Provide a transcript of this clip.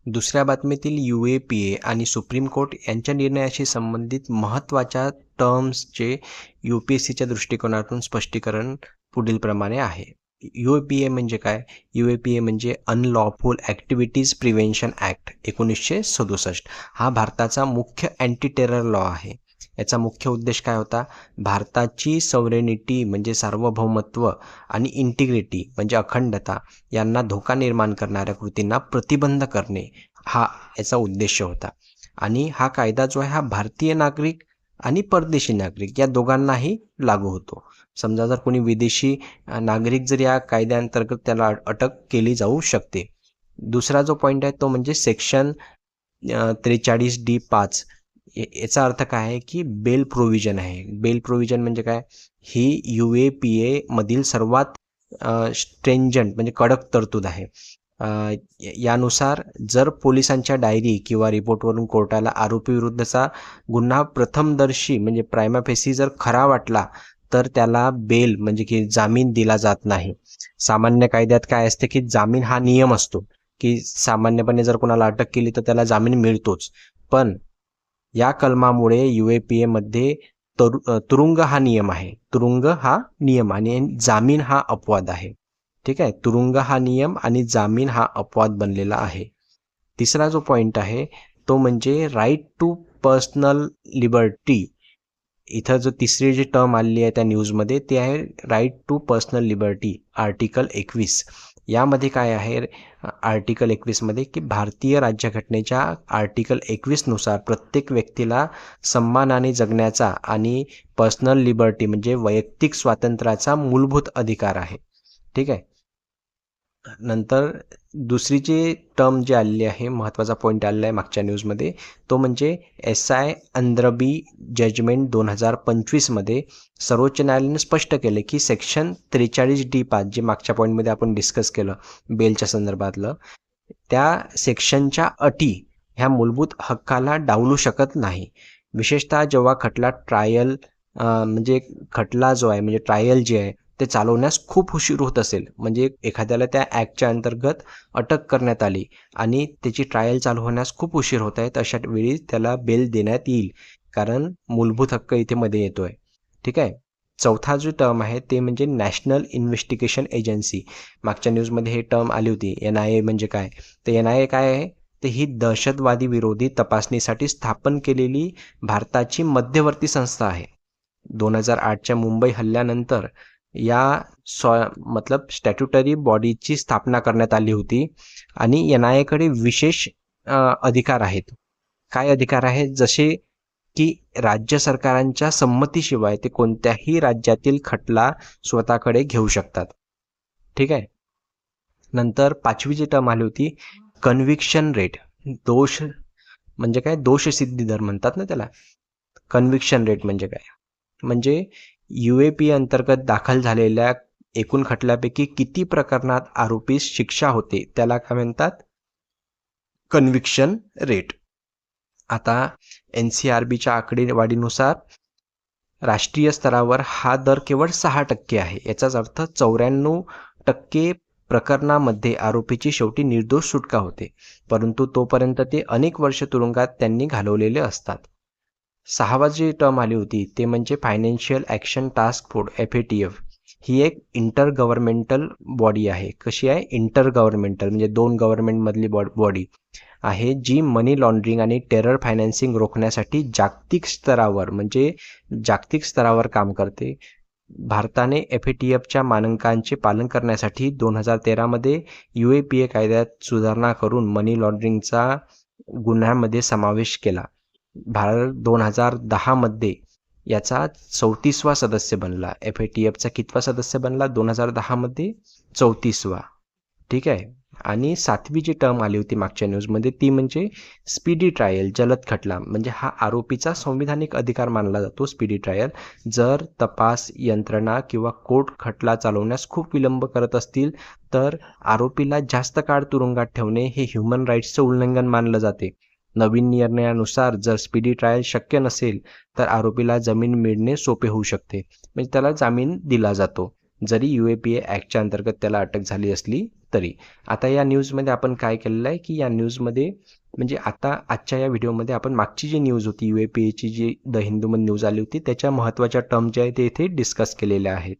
दुसऱ्या बातमीतील UAPA आणि supreme court यांच्या निर्णयाशी संबंधित महत्त्वाच्या टर्म्सचे UPSCच्या दृष्टिकोनातून स्पष्टीकरण पुढीलप्रमाणे आहे. UAPA म्हणजे काय? UAPA म्हणजे अनलॉफुल ॲक्टिव्हिटीज प्रिव्हेन्शन ॲक्ट 1967. हा भारताचा मुख्य अँटी टेरर लॉ आहे. याचा मुख्य उद्देश काय होता? भारताची सॉव्हरेनिटी म्हणजे सार्वभौमत्व आणि इंटिग्रिटी म्हणजे अखंडता यांना धोका निर्माण करणाऱ्या कृतींना प्रतिबंध करणे हा याचा उद्देश होता. आणि हा कायदा जो आहे हा भारतीय नागरिक आणि परदेशी नागरिक या दोघांनाही लागू होतो. समजा जर कोणी विदेशी नागरिक जर या कायद्याअंतर्गत त्याला अटक केली जाऊ शकते. दुसरा जो पॉईंट आहे तो म्हणजे सेक्शन 43D5. याचा अर्थ काय आहे की बेल प्रोव्हिजन आहे. बेल प्रोव्हिजन म्हणजे काय? ही UAPA मधील सर्वात स्ट्रेंजंट म्हणजे कडक तरतूद आहे. यानुसार जर पोलिसांच्या डायरी किंवा रिपोर्टवरून कोर्टाला आरोपी विरुद्धचा गुन्हा प्रथमदर्शी म्हणजे प्रायमा फेसी जर खरा वाटला तर त्याला बेल म्हणजे की जामीन दिला जात नाही. सामान्य कायद्यात काय असते की जामीन हा नियम असतो की सामान्यपणे जर कोणाला अटक केली तर त्याला जामीन मिळतोच. पण या कलमामुळे UAPA मध्ये तुरुंग हा नियम आहे. तुरुंग हा नियम आणि जामीन हा अपवाद आहे. ठीक आहे. तुरुंग हा नियम आणि जामीन हा अपवाद बनलेला आहे. तिसरा जो पॉईंट आहे तो म्हणजे राईट टू पर्सनल लिबर्टी. इथं जो तिसरी जी टर्म आलेली आहे त्या न्यूजमध्ये ते आहे right to personal liberty, article 21. यामध्ये काय आहे आर्टिकल 21 मध्ये की भारतीय राज्यघटनेच्या आर्टिकल 21 नुसार प्रत्येक व्यक्तीला सन्मानाने जगण्याचा आणि पर्सनल लिबर्टी म्हणजे वैयक्तिक स्वातंत्र्याचा मूलभूत अधिकार आहे. ठीक आहे. नंतर दुसरी जी टर्म जी आलेली आहे, महत्त्वाचा पॉईंट आलेला आहे मागच्या न्यूजमध्ये, तो म्हणजे SI अंद्रबी जजमेंट 2025 मध्ये सर्वोच्च न्यायालयाने स्पष्ट केले की सेक्शन 43D5 जे मागच्या पॉईंटमध्ये आपण डिस्कस केलं बेलच्या संदर्भातलं, त्या सेक्शनच्या अटी ह्या मूलभूत हक्काला डावलू शकत नाही. विशेषतः जेव्हा खटला ट्रायल म्हणजे खटला जो आहे म्हणजे ट्रायल जे आहे ते चालवण्यास खूप उशीर होत असेल, म्हणजे एखाद्याला त्या ॲक्टच्या अंतर्गत अटक करण्यात आली आणि त्याची ट्रायल चालू होण्यास खूप उशीर होत आहे, अशा वेळी त्याला बेल देण्यात येईल, कारण मूलभूत हक्क इथे मध्ये येतोय. ठीक आहे. चौथा जो टर्म आहे ते म्हणजे नॅशनल इन्व्हेस्टिगेशन एजन्सी. मागच्या न्यूजमध्ये हे टर्म आली होती. NIA म्हणजे काय? तर NIA काय आहे? तर ही दहशतवादी विरोधी तपासणीसाठी स्थापन केलेली भारताची मध्यवर्ती संस्था आहे. 2008च्या मुंबई हल्ल्यानंतर या मतलब स्टॅट्युटरी बॉडीची स्थापना करण्यात आली होती आणि NIA कडे विशेष अधिकार आहेत. काय अधिकार आहेत? जसे की राज्य सरकारांच्या संमतीशिवाय ते कोणत्याही राज्यातील खटला स्वतःकडे घेऊ शकतात. ठीक आहे. नंतर पाचवी जी टर्म आली होती कन्व्हिक्शन रेट. दोष म्हणजे काय? दोषसिद्धी दर म्हणतात ना त्याला. कन्व्हिक्शन रेट म्हणजे काय? म्हणजे UAPA अंतर्गत दाखल झालेल्या एकूण खटल्यापैकी किती प्रकरणात आरोपीस शिक्षा होते त्याला काय म्हणतात? Conviction rate. आता NCRBच्या आकडेवारीनुसार राष्ट्रीय स्तरावर हा दर केवळ 6% आहे. याचाच अर्थ 94% प्रकरणामध्ये आरोपीची शेवटी निर्दोष सुटका होते, परंतु तोपर्यंत ते अनेक वर्ष तुरुंगात त्यांनी घालवलेले असतात. सहावा जी टर्म आली होती ते म्हणजे financial action task force FATF. ही एक इंटर गव्हर्नमेंटल बॉडी आहे. कशी आहे? इंटर गव्हर्नमेंटल म्हणजे 2 गव्हर्नमेंटमधली बॉडी आहे जी मनी लॉन्ड्रिंग आणि टेरर फायनान्सिंग रोखण्यासाठी जागतिक स्तरावर काम करते. भारताने FATFच्या मानकांचे पालन करण्यासाठी 2013 मध्ये UAPA कायद्यात सुधारणा करून मनी लॉन्ड्रिंगचा गुन्ह्यामध्ये समावेश केला. भारत 2010 मध्ये याचा 34वा सदस्य बनला. FATFचा कितवा सदस्य बनला? 2010 मध्ये 34वा. ठीक आहे. आणि 7वी जी टर्म आली होती मागच्या न्यूजमध्ये ती म्हणजे स्पीडी ट्रायल, जलद खटला. म्हणजे हा आरोपीचा संविधानिक अधिकार मानला जातो स्पीडी ट्रायल. जर तपास यंत्रणा किंवा कोर्ट खटला चालवण्यास खूप विलंब करत असतील तर आरोपीला जास्त काळ तुरुंगात ठेवणे हे ह्युमन राईट्सचं उल्लंघन मानलं जाते. नवीन निर्णयानुसार जर स्पीडी ट्रायल शक्य नसेल तर आरोपीला जामीन मिळणे सोपे होऊ शकते, म्हणजे त्याला जामीन दिला जातो. जरी UAPA ॲक्टच्या अंतर्गत त्याला अटक झाली असली तरी. आता या न्यूजमध्ये आपण काय केलेलं आहे की या न्यूजमध्ये म्हणजे आता आजच्या या व्हिडिओमध्ये आपण मागची जी न्यूज होती UAPAची जी द हिंदूमध्ये न्यूज आली होती त्याच्या महत्त्वाच्या टर्म ज्या आहेत ते इथे डिस्कस केलेल्या आहेत.